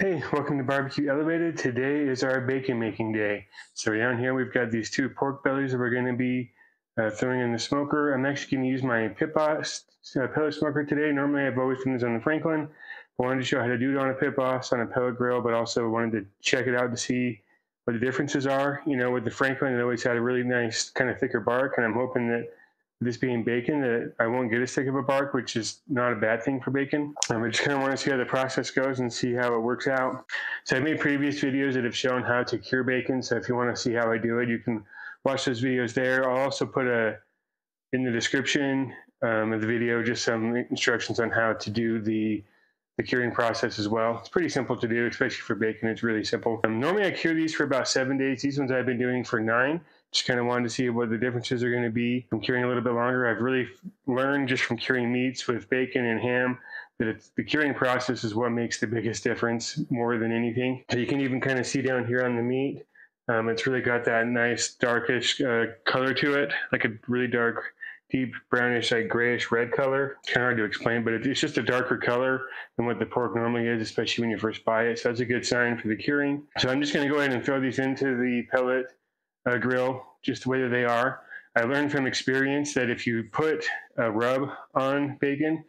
Hey, welcome to Barbecue Elevated. Today is our bacon making day. So down here we've got these two pork bellies that we're going to be throwing in the smoker. I'm actually going to use my PitBoss pellet smoker today. Normally I've always done this on the Franklin. I wanted to show how to do it on a PitBoss on a pellet grill, but also wanted to check it out to see what the differences are. You know, with the Franklin, it always had a really nice kind of thicker bark, and I'm hoping that this being bacon, that I won't get as thick of a bark, which is not a bad thing for bacon. I just kind of want to see how the process goes and see how it works out. So I've made previous videos that have shown how to cure bacon. So if you want to see how I do it, you can watch those videos there. I'll also put in the description of the video just some instructions on how to do the curing process as well. It's pretty simple to do, especially for bacon. It's really simple. Normally I cure these for about 7 days. These ones I've been doing for 9. Just kind of wanted to see what the differences are going to be from curing a little bit longer. I've really learned just from curing meats with bacon and ham that the curing process is what makes the biggest difference more than anything. So you can even kind of see down here on the meat, it's really got that nice darkish color to it, like a really dark, deep brownish, like grayish red color. It's kind of hard to explain, but it's just a darker color than what the pork normally is, especially when you first buy it. So that's a good sign for the curing. So I'm just going to go ahead and throw these into the pellet grill just the way that they are. I learned from experience that if you put a rub on bacon,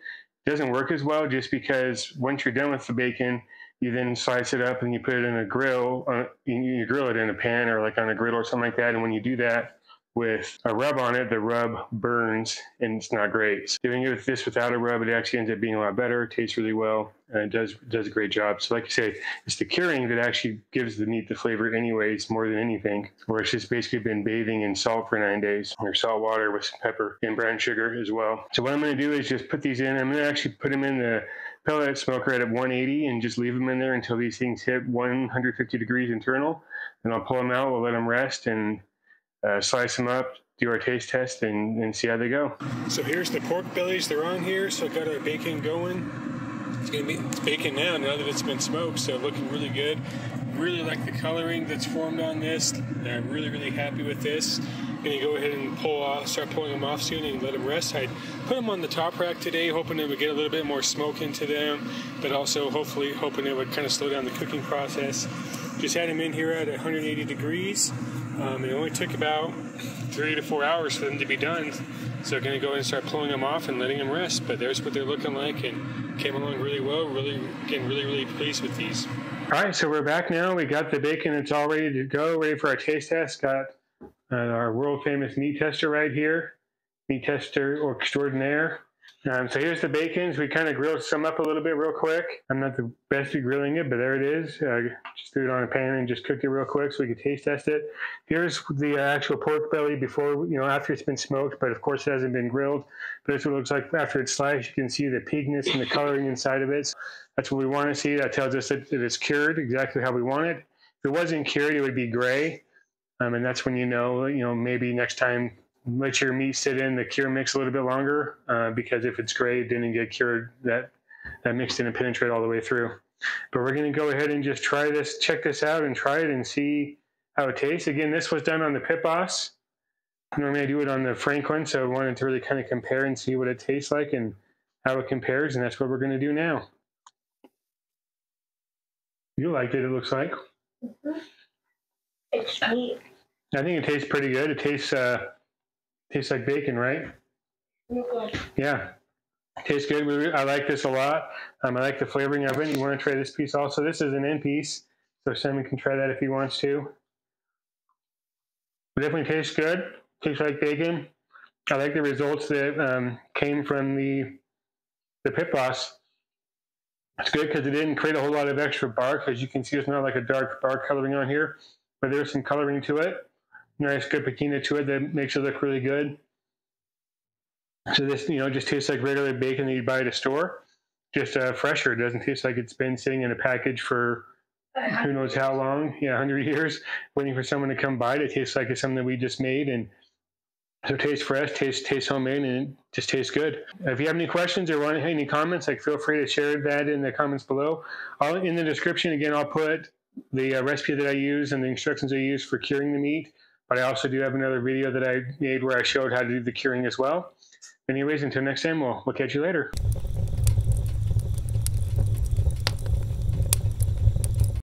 it doesn't work as well, just because once you're done with the bacon, you then slice it up and you put it in a grill. You grill it in a pan or like on a griddle or something like that. And when you do that with a rub on it, the rub burns and it's not great. So doing this without a rub, it actually ends up being a lot better. It tastes really well and it does a great job. So like I say, it's the curing that actually gives the meat the flavor anyways, more than anything, where it's just basically been bathing in salt for 9 days, or salt water with some pepper and brown sugar as well. So what I'm going to do is just put these in. I'm going to actually put them in the pellet smoker at 180 and just leave them in there until these things hit 150 degrees internal. And I'll pull them out, we'll let them rest and slice them up, do our taste test, and see how they go. So here's the pork bellies. They're on here, so I've got our bacon going. It's bacon now that it's been smoked, so looking really good. Really like the coloring that's formed on this. I'm really happy with this. Gonna go ahead and start pulling them off soon and let them rest. I put them on the top rack today, hoping it would get a little bit more smoke into them, but also hopefully hoping it would kind of slow down the cooking process. Just had them in here at 180 degrees. It only took about 3 to 4 hours for them to be done. So I'm going to go ahead and start pulling them off and letting them rest. But there's what they're looking like, and came along really well. Really pleased with these. All right, so we're back now. We got the bacon. It's all ready to go, ready for our taste test. Got our world famous meat tester right here. Meat tester extraordinaire. So here's the bacons. We kind of grilled some up a little bit real quick. I'm not the best at grilling it, but there it is. Just threw it on a pan and just cooked it real quick so we could taste test it. Here's the actual pork belly before, after it's been smoked, but of course it hasn't been grilled. But that's what it looks like after it's sliced. You can see the pinkness and the coloring inside of it. So that's what we want to see. That tells us that it's cured exactly how we want it. If it wasn't cured, it would be gray. And that's when maybe next time, let your meat sit in the cure mix a little bit longer, because if it's gray, it didn't get cured, that mix didn't penetrate all the way through. But we're going to go ahead and just try this, check this out and try it and see how it tastes. Again, this was done on the PitBoss. Normally I do it on the Franklin, so I wanted to really kind of compare and see what it tastes like and how it compares, and that's what we're going to do now. You liked it, it looks like. Mm-hmm. It's sweet. I think it tastes pretty good. It tastes like bacon, right? Mm-hmm. Yeah, it tastes good. I like this a lot. I like the flavoring of it. You want to try this piece also. This is an end piece, so Simon can try that if he wants to. It definitely tastes good. Tastes like bacon. I like the results that came from the PitBoss. It's good because it didn't create a whole lot of extra bark. As you can see, there's not like a dark bark coloring on here, but there's some coloring to it. Nice good patina to it that makes it look really good. So this, just tastes like regular bacon that you'd buy at a store, just fresher. It doesn't taste like it's been sitting in a package for who knows how long, 100 years, waiting for someone to come buy it. It tastes like it's something that we just made, and so it tastes fresh, tastes homemade, and it just tastes good. If you have any questions or want any comments, feel free to share that in the comments below. In the description, again, I'll put the recipe that I use and the instructions I use for curing the meat. But I also do have another video that I made where I showed how to do the curing as well. Anyways, until next time, we'll catch you later.